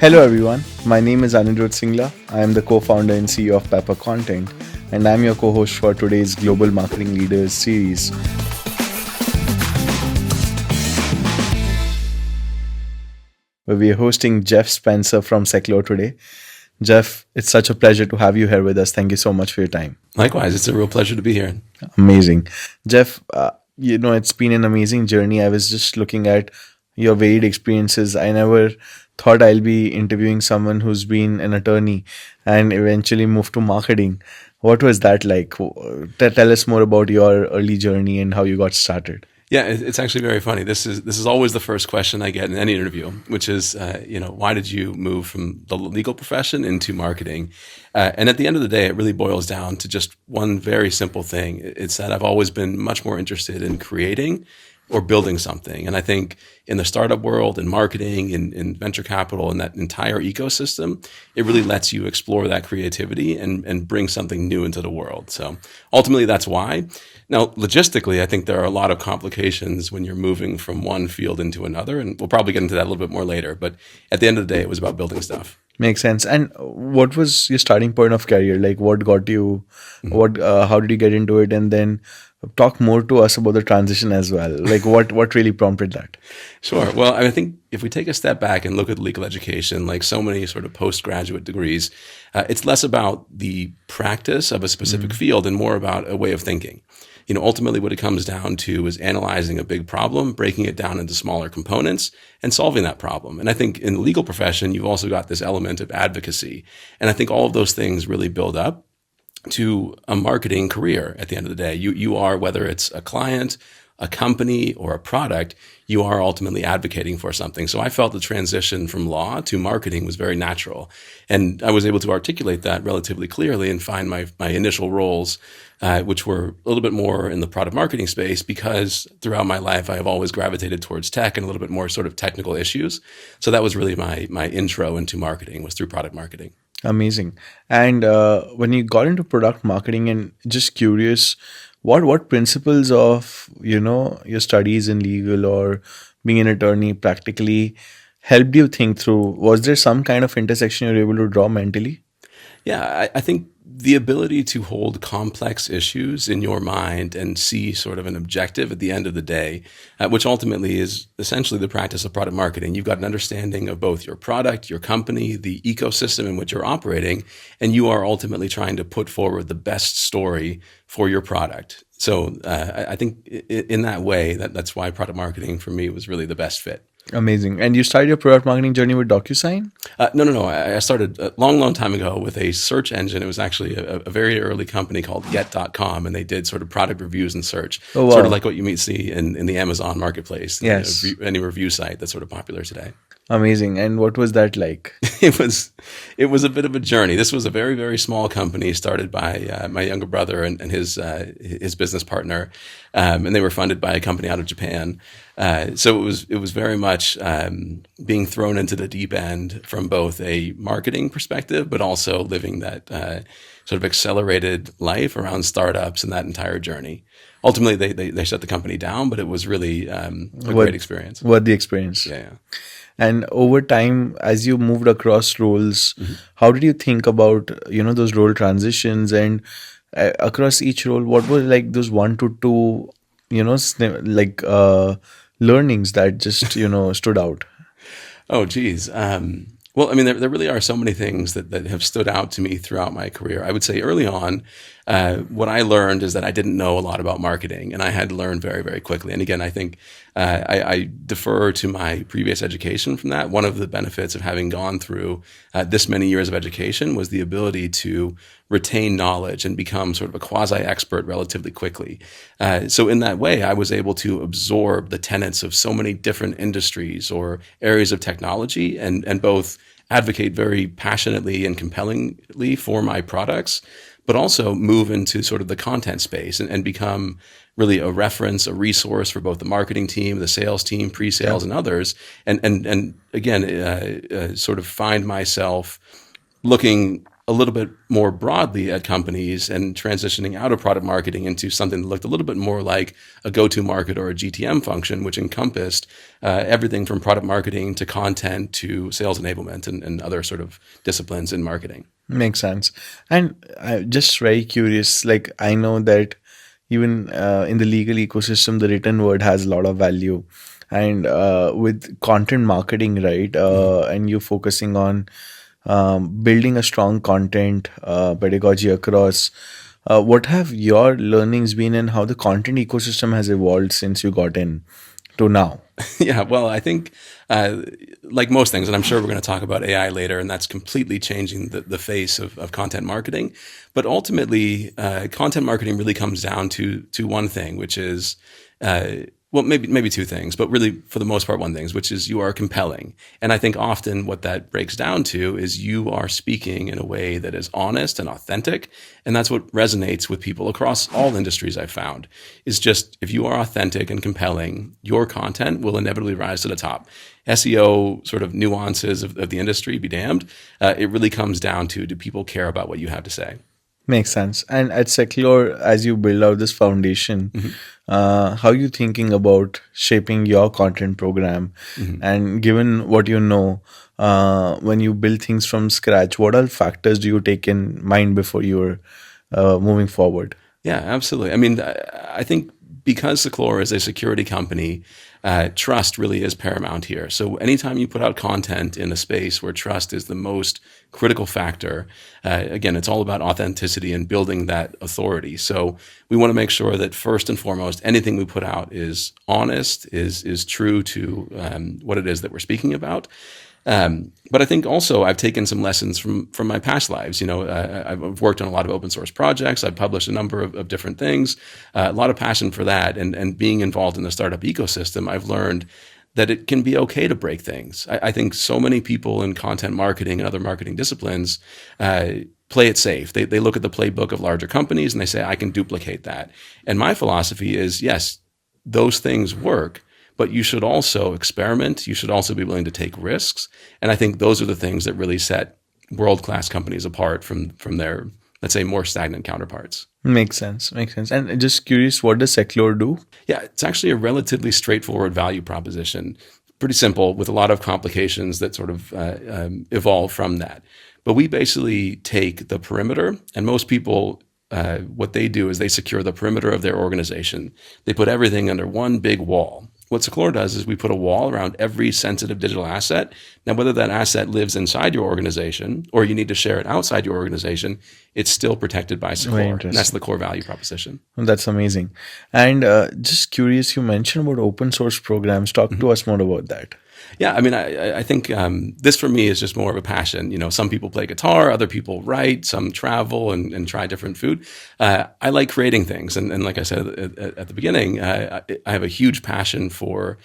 Hello everyone, my name is Anirudh Singla. I am the co-founder and CEO of Pepper Content, and I'm your co-host for today's Global Marketing Leaders series. Where we are hosting Jeff Spencer from Seclo today. Jeff, it's such a pleasure to have you here with us. Thank you so much for your time. Likewise, it's a real pleasure to be here. Amazing. Jeff, it's been an amazing journey. I was just looking at your varied experiences. I never thought I'll be interviewing someone who's been an attorney and eventually moved to marketing. What was that like? Tell us more about your early journey and how you got started. Yeah, it's actually very funny. This is always the first question I get in any interview, which is, why did you move from the legal profession into marketing? And at the end of the day, it really boils down to just one very simple thing. It's that I've always been much more interested in creating or building something. And I think in the startup world, in marketing, in venture capital, in that entire ecosystem, it really lets you explore that creativity and bring something new into the world. So ultimately, that's why. Now, logistically, I think there are a lot of complications when you're moving from one field into another. And we'll probably get into that a little bit more later. But at the end of the day, it was about building stuff. Makes sense. And what was your starting point of career? Like, what got you? How did you get into it? And then talk more to us about the transition as well. Like, what really prompted that? Sure. Well, I think if we take a step back and look at legal education, like so many sort of postgraduate degrees, it's less about the practice of a specific field and more about a way of thinking. Ultimately what it comes down to is analyzing a big problem, breaking it down into smaller components, and solving that problem. And I think in the legal profession, you've also got this element of advocacy. And I think all of those things really build up to a marketing career at the end of the day. You are, whether it's a client, a company, or a product, you are ultimately advocating for something. So I felt the transition from law to marketing was very natural. And I was able to articulate that relatively clearly and find my initial roles, which were a little bit more in the product marketing space, because throughout my life, I have always gravitated towards tech and a little bit more sort of technical issues. So that was really my intro into marketing, was through product marketing. Amazing. And when you got into product marketing, and just curious, what principles of your studies in legal or being an attorney practically helped you think through? Was there some kind of intersection you were able to draw mentally? Yeah, I think the ability to hold complex issues in your mind and see sort of an objective at the end of the day, which ultimately is essentially the practice of product marketing. You've got an understanding of both your product, your company, the ecosystem in which you're operating, and you are ultimately trying to put forward the best story for your product. So I think in that way, that's why product marketing for me was really the best fit. Amazing. And you started your product marketing journey with DocuSign? No. I started a long time ago with a search engine. It was actually a very early company called get.com, and they did sort of product reviews and search. Oh, wow. Sort of like what you might see in the Amazon marketplace. Yes. Any review site that's sort of popular today. Amazing. And what was that like? It was a bit of a journey. This was a very, very small company started by my younger brother and his business partner, and they were funded by a company out of Japan. So it was very much being thrown into the deep end from both a marketing perspective, but also living that sort of accelerated life around startups and that entire journey. Ultimately, they shut the company down, but it was really a great experience. What the experience? Yeah. And over time, as you moved across roles, how did you think about those role transitions, and across each role, what were like those 1 to 2 learnings that just stood out? Oh, geez. Well, I mean, there really are so many things that have stood out to me throughout my career. I would say early on, what I learned is that I didn't know a lot about marketing, and I had to learn very, very quickly. And again, I think I defer to my previous education from that. One of the benefits of having gone through this many years of education was the ability to retain knowledge and become sort of a quasi-expert relatively quickly. So in that way, I was able to absorb the tenets of so many different industries or areas of technology and both advocate very passionately and compellingly for my products, but also move into sort of the content space and become really a reference, a resource for both the marketing team, the sales team, pre-sales, and others. And again, sort of find myself looking a little bit more broadly at companies and transitioning out of product marketing into something that looked a little bit more like a go-to market or a GTM function, which encompassed everything from product marketing to content to sales enablement and other sort of disciplines in marketing. Makes sense. And I just very curious, like I know that even in the legal ecosystem, the written word has a lot of value. And with content marketing, right? Mhm. And you focusing on building a strong content pedagogy across. What have your learnings been and how the content ecosystem has evolved since you got in to now? Yeah, well, I think like most things, and I'm sure we're going to talk about AI later, and that's completely changing the face of content marketing. But ultimately, content marketing really comes down to one thing, which is well, maybe two things, but really for the most part, one thing, which is you are compelling. And I think often what that breaks down to is you are speaking in a way that is honest and authentic, and that's what resonates with people across all industries. I've found is just if you are authentic and compelling, your content will inevitably rise to the top. SEO sort of nuances of the industry be damned. It really comes down to do people care about what you have to say? Makes sense. And at Secure, as you build out this foundation, Mhm. how are you thinking about shaping your content program? Mhm. And given what you know, when you build things from scratch, what all factors do you take in mind before you're moving forward? Yeah, absolutely. I mean, I think because Seclor is a security company, trust really is paramount here. So anytime you put out content in a space where trust is the most critical factor, again, it's all about authenticity and building that authority. So we want to make sure that first and foremost, anything we put out is honest, is true to what it is that we're speaking about. But I think also I've taken some lessons from my past lives. You know, I've worked on a lot of open source projects. I've published a number of different things, a lot of passion for that. And being involved in the startup ecosystem, I've learned that it can be okay to break things. I think so many people in content marketing and other marketing disciplines play it safe. They look at the playbook of larger companies and they say, I can duplicate that. And my philosophy is, yes, those things work, but you should also experiment. You should also be willing to take risks. And I think those are the things that really set world-class companies apart from their, let's say, more stagnant counterparts. Makes sense. Makes sense. And just curious, what does Secure do? Yeah, it's actually a relatively straightforward value proposition. Pretty simple with a lot of complications that sort of evolve from that. But we basically take the perimeter, and most people, what they do is they secure the perimeter of their organization. They put everything under one big wall. What Seclor does is we put a wall around every sensitive digital asset. Now, whether that asset lives inside your organization or you need to share it outside your organization, it's still protected by Very Seclor. And that's interesting. the core value proposition. That's amazing. And just curious, you mentioned about open source programs. Talk to us more about that. Yeah, I mean, I think this for me is just more of a passion. You know, some people play guitar, other people write, some travel and try different food. I like creating things, and like I said at the beginning, I have a huge passion for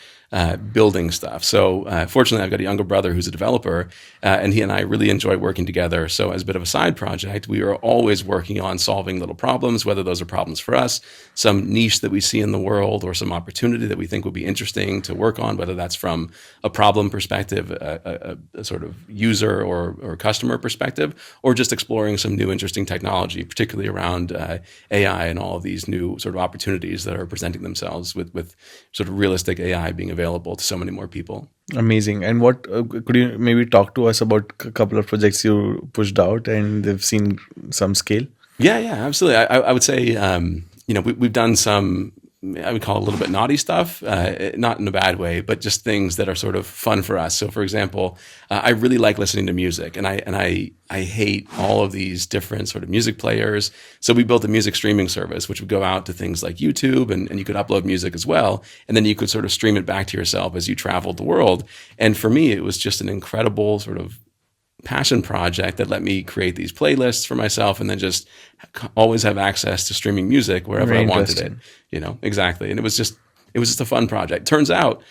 building stuff. So fortunately, I've got a younger brother who's a developer, and he and I really enjoy working together. So as a bit of a side project, we are always working on solving little problems, whether those are problems for us, some niche that we see in the world, or some opportunity that we think would be interesting to work on, whether that's from a problem perspective, a sort of user or customer perspective, or just exploring some new interesting technology, particularly around AI and all of these new sort of opportunities that are presenting themselves with sort of realistic AI being available to so many more people. Amazing. And what could you maybe talk to us about a couple of projects you pushed out and they've seen some scale? Yeah, absolutely. I would say, you know, we've done some, I would call it a little bit naughty stuff, not in a bad way, but just things that are sort of fun for us. So, for example, I really like listening to music, and I hate all of these different sort of music players. So we built a music streaming service, which would go out to things like YouTube, and you could upload music as well, and then you could sort of stream it back to yourself as you traveled the world. And for me, it was just an incredible sort of passion project that let me create these playlists for myself and then just always have access to streaming music wherever Very I wanted it, interesting. you know, exactly. And it was just a fun project. Turns out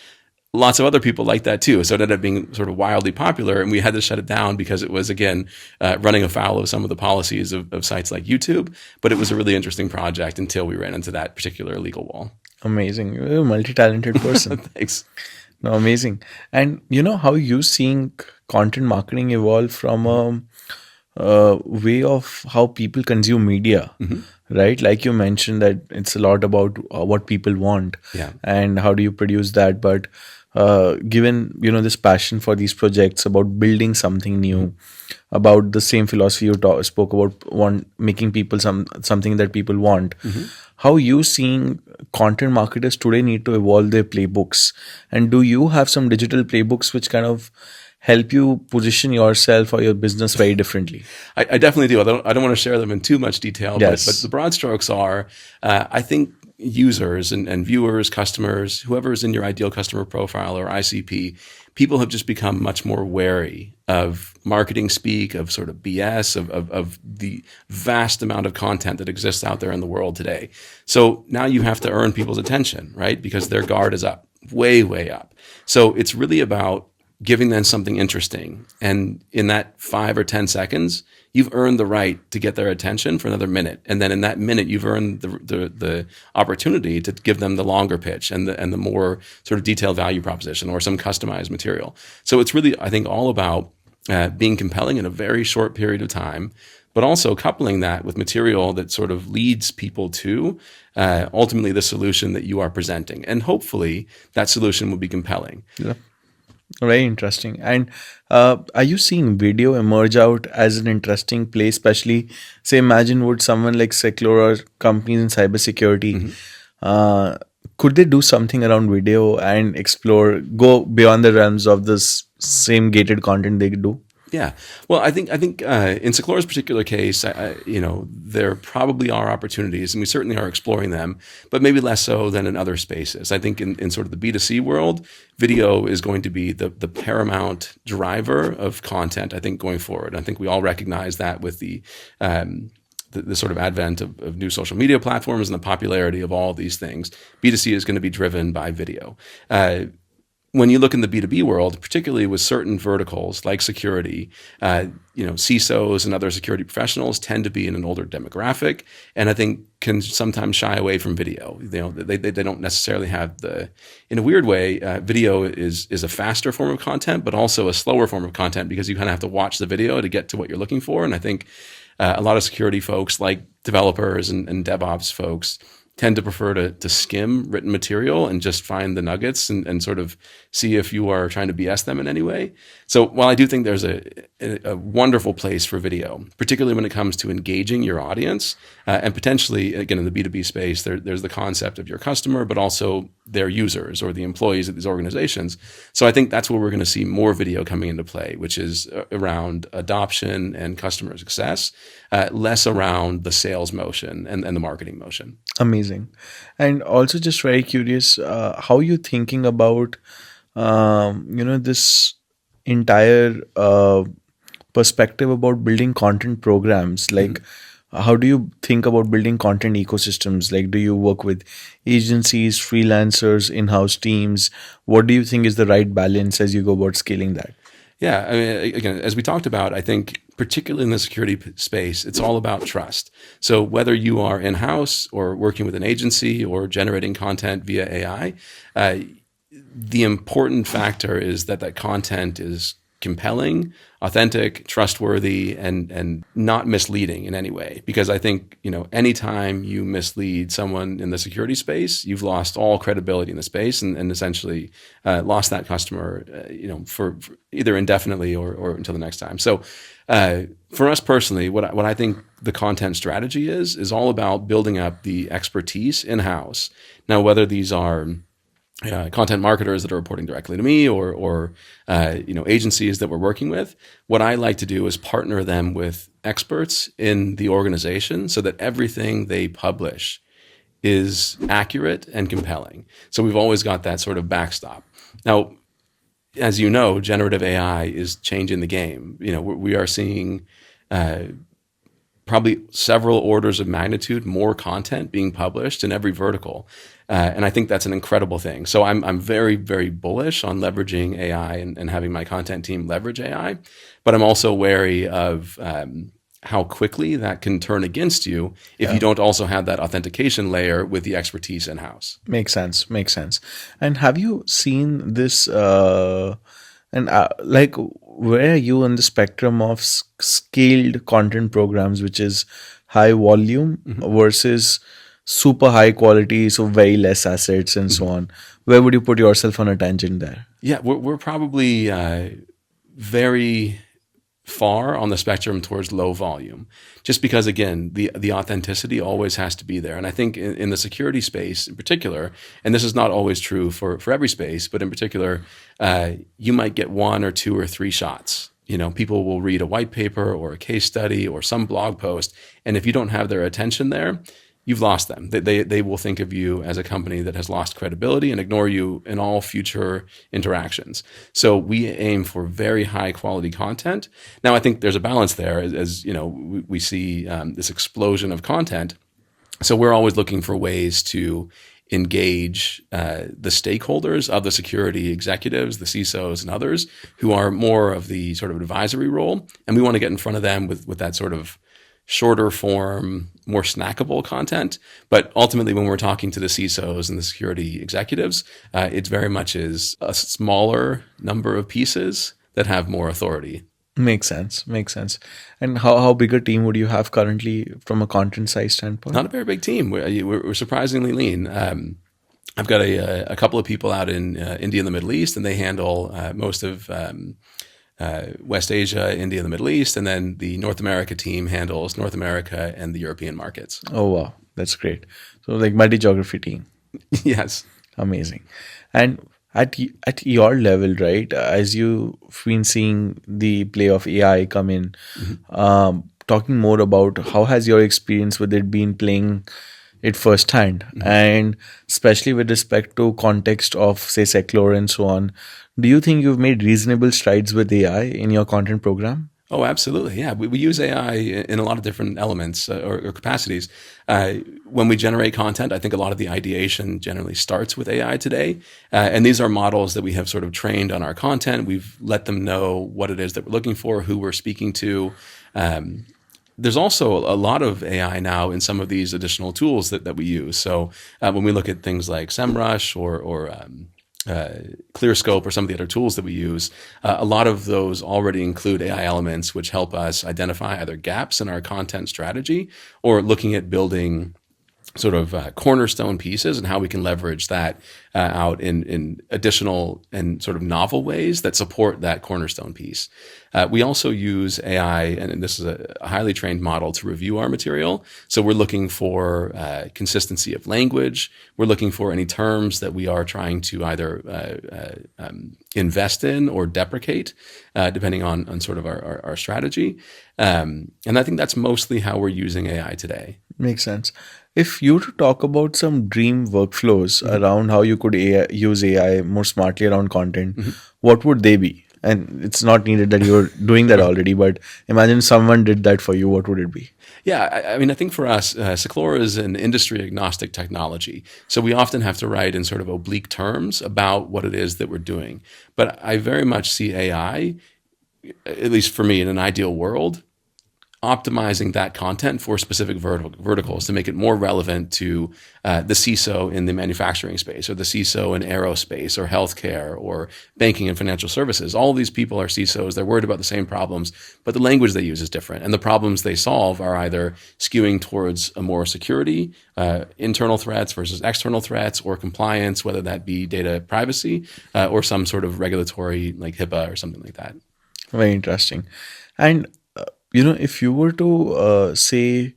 lots of other people like that too. So it ended up being sort of wildly popular, and we had to shut it down because it was, again, running afoul of some of the policies of sites like YouTube. But it was a really interesting project until we ran into that particular legal wall. Amazing. You're a multi-talented person. Thanks. No, amazing. And you know how you seeing content marketing evolve from way of how people consume media, Hmm. right? Like you mentioned that it's a lot about what people want Yeah. and how do you produce that. But given this passion for these projects about building something Hmm. new, about the same philosophy you spoke about, want making people something that people want. Hmm. How you seeing content marketers today need to evolve their playbooks, and do you have some digital playbooks which kind of help you position yourself or your business very differently? I definitely do. I don't want to share them in too much detail, but the Yes. broad strokes are, I think users and viewers, customers, whoever is in your ideal customer profile or ICP, people have just become much more wary of marketing speak, of sort of BS, of the vast amount of content that exists out there in the world today. So now you have to earn people's attention, right? Because their guard is up, way, way up. So it's really about giving them something interesting. And in that 5 or 10 seconds, you've earned the right to get their attention for another minute. And then in that minute, you've earned the opportunity to give them the longer pitch and the more sort of detailed value proposition or some customized material. So it's really, I think, all about being compelling in a very short period of time, but also coupling that with material that sort of leads people to ultimately the solution that you are presenting. And hopefully that solution will be compelling. Yeah. Very interesting. And are you seeing video emerge out as an interesting place, especially, say, imagine would someone like Secular or companies in cybersecurity, Mhm. uh, could they do something around video and explore, go beyond the realms of this same gated content they do? Yeah, well, I think in Seclora's particular case, there probably are opportunities, and we certainly are exploring them, but maybe less so than in other spaces. I think in sort of the B2C world, video is going to be the paramount driver of content. I think going forward, I think we all recognize that with the sort of advent of new social media platforms and the popularity of all these things, B2C is going to be driven by video. When you look in the B2B world, particularly with certain verticals like security, CISOs and other security professionals tend to be in an older demographic, and I think can sometimes shy away from video. They don't necessarily have in a weird way, video is a faster form of content, but also a slower form of content because you kind of have to watch the video to get to what you're looking for. And I think a lot of security folks, like developers and DevOps folks, tend to prefer to skim written material and just find the nuggets and sort of see if you are trying to BS them in any way. So while I do think there's a wonderful place for video, particularly when it comes to engaging your audience, and potentially, again, in the B2B space, there's the concept of your customer, but also their users or the employees of these organizations. So I think that's where we're going to see more video coming into play, which is around adoption and customer success, less around the sales motion and the marketing motion. Amazing. And also just very curious, how you thinking about, this entire perspective about building content programs? Like, Mhm. how do you think about building content ecosystems? Like, do you work with agencies, freelancers, in-house teams? What do you think is the right balance as you go about scaling that? Yeah, I mean, again, as we talked about, I think particularly in the security space, it's all about trust. So whether you are in-house or working with an agency or generating content via AI, the important factor is that content is compelling, authentic, trustworthy, and not misleading in any way. Because I think, anytime you mislead someone in the security space, you've lost all credibility in the space and essentially lost that customer, for either indefinitely or until the next time. So for us personally, what I think the content strategy is all about building up the expertise in-house. Now, whether these are content marketers that are reporting directly to me or agencies that we're working with, what I like to do is partner them with experts in the organization so that everything they publish is accurate and compelling. So we've always got that sort of backstop. Now, as you know, generative AI is changing the game. We are seeing probably several orders of magnitude more content being published in every vertical. And I think that's an incredible thing. So I'm very, very bullish on leveraging AI and having my content team leverage AI. But I'm also wary of how quickly that can turn against you if you Yeah. don't also have that authentication layer with the expertise in-house. Makes sense. Makes sense. And have you seen this And like, where are you on the spectrum of scaled content programs, which is high volume Mhm. versus super high quality, so very less assets and so Mhm. on? Where would you put yourself on a tangent there? Yeah, we're probably very far on the spectrum towards low volume, just because again the authenticity always has to be there. And I think in the security space in particular, and this is not always true for every space, but in particular, you might get one or two or three shots. You know, people will read a white paper or a case study or some blog post, and if you don't have their attention there, you've lost them. They will think of you as a company that has lost credibility and ignore you in all future interactions. So we aim for very high quality content. Now, I think there's a balance there, as you know, we see this explosion of content. So we're always looking for ways to engage the stakeholders of the security executives, the CISOs, and others who are more of the sort of advisory role, and we want to get in front of them with that sort of shorter form, more snackable content. But ultimately, when we're talking to the CISOs and the security executives, it very much is a smaller number of pieces that have more authority. Makes sense. Makes sense. And how big a team would you have currently from a content size standpoint? Not a very big team. We're surprisingly lean. I've got a couple of people out in India and the Middle East, and they handle most of West Asia, India, and the Middle East. And then the North America team handles North America and the European markets. Oh wow, that's great. So like multi-geography team. Yes. Amazing. And at your level, right, as you've been seeing the play of AI come in, Mhm. talking more about how has your experience with it been playing it firsthand, Mhm. and especially with respect to context of say secular and so on, do you think you've made reasonable strides with AI in your content program? Oh, absolutely. Yeah. We use AI in a lot of different elements or capacities. When we generate content, I think a lot of the ideation generally starts with AI today. And these are models that we have sort of trained on our content. We've let them know what it is that we're looking for, who we're speaking to. There's also a lot of AI now in some of these additional tools that we use. So when we look at things like SEMrush or ClearScope or some of the other tools that we use, a lot of those already include AI elements which help us identify either gaps in our content strategy or looking at building sort of cornerstone pieces and how we can leverage that out in additional and sort of novel ways that support that cornerstone piece. We also use AI, and this is a highly trained model to review our material. So we're looking for consistency of language. We're looking for any terms that we are trying to either invest in or deprecate, depending on sort of our strategy. And I think that's mostly how we're using AI today. Makes sense. If you were to talk about some dream workflows Mhm. around how you could use AI more smartly around content, Mhm. what would they be? And it's not needed that you're doing that Sure. already, but imagine someone did that for you, what would it be? Yeah, I mean, I think for us, Seclora is an industry agnostic technology. So we often have to write in sort of oblique terms about what it is that we're doing. But I very much see AI, at least for me, in an ideal world, optimizing that content for specific verticals to make it more relevant to the CISO in the manufacturing space or the CISO in aerospace or healthcare or banking and financial services. All of these people are CISOs. They're worried about the same problems, but the language they use is different. And the problems they solve are either skewing towards a more security, internal threats versus external threats, or compliance, whether that be data privacy or some sort of regulatory like HIPAA or something like that. Very interesting. And, if you were to say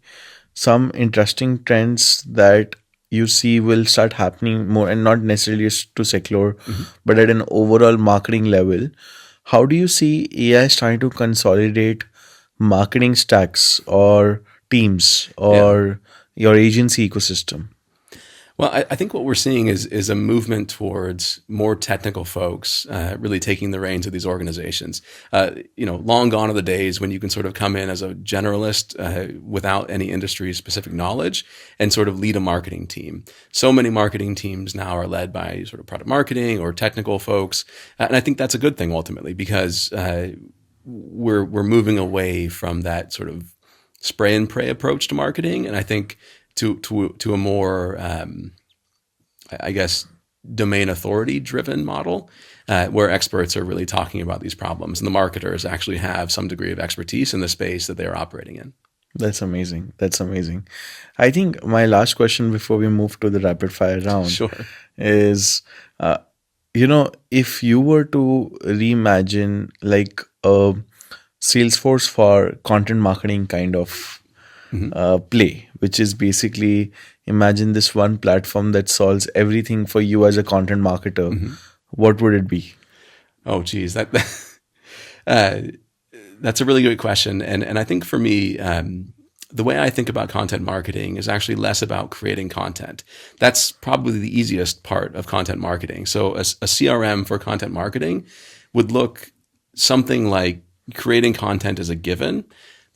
some interesting trends that you see will start happening more, and not necessarily just to secular, Mhm. but at an overall marketing level, how do you see AI trying to consolidate marketing stacks or teams Yeah. or your agency ecosystem? Well, I think what we're seeing is a movement towards more technical folks really taking the reins of these organizations. Long gone are the days when you can sort of come in as a generalist without any industry specific knowledge and sort of lead a marketing team. So many marketing teams now are led by sort of product marketing or technical folks, and I think that's a good thing ultimately because we're moving away from that sort of spray and pray approach to marketing, and I think to a more I guess domain authority driven model, where experts are really talking about these problems and the marketers actually have some degree of expertise in the space that they are operating in. That's amazing. That's amazing. I think my last question before we move to the rapid fire round Sure. is, if you were to reimagine like a Salesforce for content marketing kind of play, which is basically imagine this one platform that solves everything for you as a content marketer, what would it be? Oh, geez, uh, that's a really good question. And I think for me, the way I think about content marketing is actually less about creating content. That's probably the easiest part of content marketing. So a CRM for content marketing would look something like creating content as a given,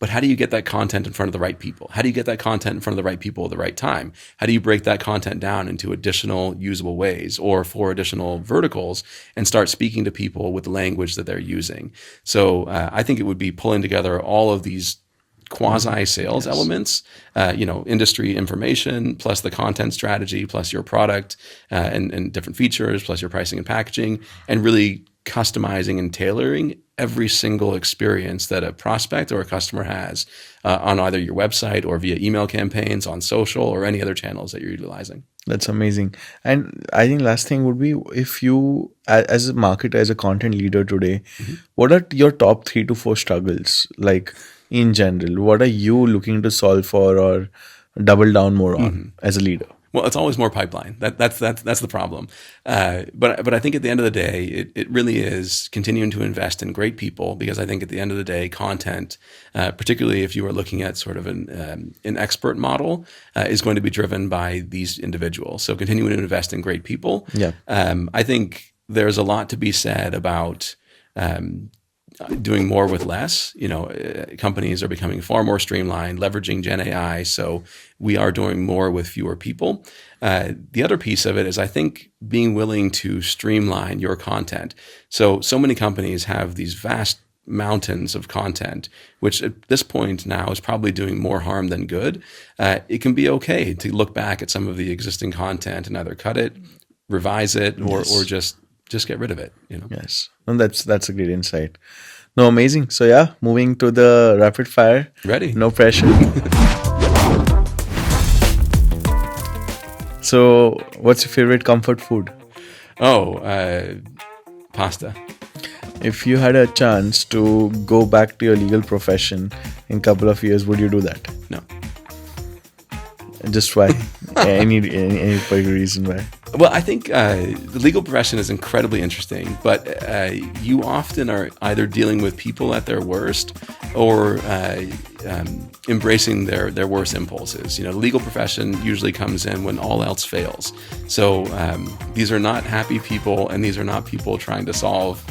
but how do you get that content in front of the right people? How do you get that content in front of the right people at the right time? How do you break that content down into additional usable ways or for additional verticals and start speaking to people with the language that they're using? So I think it would be pulling together all of these quasi-sales elements, industry information, plus the content strategy, plus your product and different features, plus your pricing and packaging, and really customizing and tailoring every single experience that a prospect or a customer has on either your website or via email campaigns, on social, or any other channels that you're utilizing. That's amazing. And I think last thing would be if you, as a marketer, as a content leader today, what are your top 3 to 4 struggles? Like in general, what are you looking to solve for or double down more on as a leader? Well, it's always more pipeline. That's the problem. But I think at the end of the day, it really is continuing to invest in great people, because I think at the end of the day, content, particularly if you are looking at sort of an expert model, is going to be driven by these individuals. So continuing to invest in great people. Yeah. I think there's a lot to be said about doing more with less. Companies are becoming far more streamlined, leveraging Gen AI. So we are doing more with fewer people. The other piece of it is, I think, being willing to streamline your content. So many companies have these vast mountains of content, which at this point now is probably doing more harm than good. It can be okay to look back at some of the existing content and either cut it, revise it, or just get rid of it. Yes. And that's a great insight. No, amazing. So yeah, moving to the rapid fire. Ready? No pressure. So what's your favorite comfort food? Oh, pasta. If you had a chance to go back to your legal profession in a couple of years, would you do that? No. Just why? any particular reason why? Well, I think the legal profession is incredibly interesting, but you often are either dealing with people at their worst or embracing their worst impulses. The legal profession usually comes in when all else fails. So these are not happy people, and these are not people trying to solve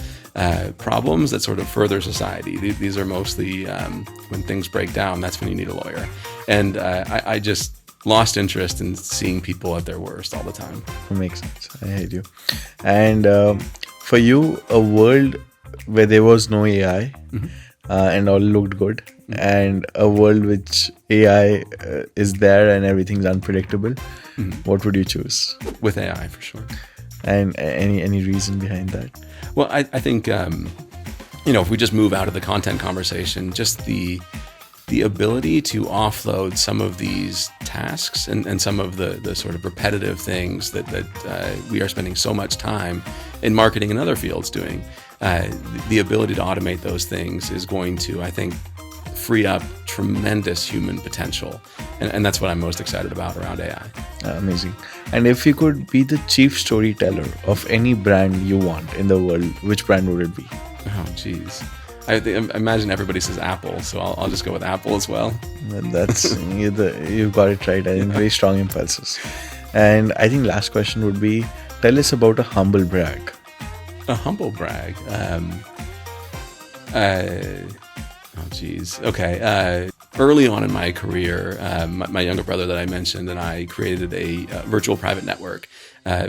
problems that sort of further society. These are mostly when things break down, that's when you need a lawyer. And I just lost interest in seeing people at their worst all the time. Makes sense. I hate you. And for you, a world where there was no AI and all looked good, and a world which AI is there and everything's unpredictable, what would you choose? With AI, for sure. And any reason behind that? Well, I think if we just move out of the content conversation, just the ability to offload some of these tasks and some of the sort of repetitive things that we are spending so much time in marketing and other fields doing, the ability to automate those things is going to, I think, free up tremendous human potential. And that's what I'm most excited about around AI. Amazing. And if you could be the chief storyteller of any brand you want in the world, which brand would it be? Oh, geez. I imagine everybody says Apple, so I'll just go with Apple as well. That's you've got it right. I think very strong impulses. And I think last question would be, tell us about a humble brag. A humble brag. Oh, geez. Okay. Early on in my career, my younger brother that I mentioned and I created a virtual private network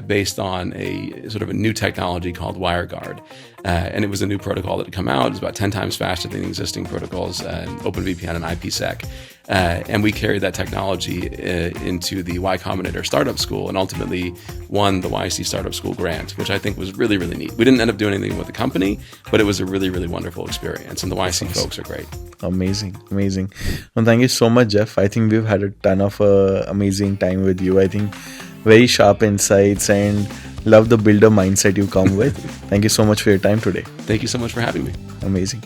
based on a sort of a new technology called WireGuard. And it was a new protocol that had come out. It was about 10 times faster than the existing protocols, OpenVPN and IPsec. And we carried that technology into the Y Combinator Startup School and ultimately won the YC Startup School grant, which I think was really, really neat. We didn't end up doing anything with the company, but it was a really, really wonderful experience. And the YC folks are great. Amazing, amazing. Well, thank you so much, Jeff. I think we've had a ton of amazing time with you. I think very sharp insights and love the builder mindset you come with. Thank you so much for your time today. Thank you so much for having me. Amazing.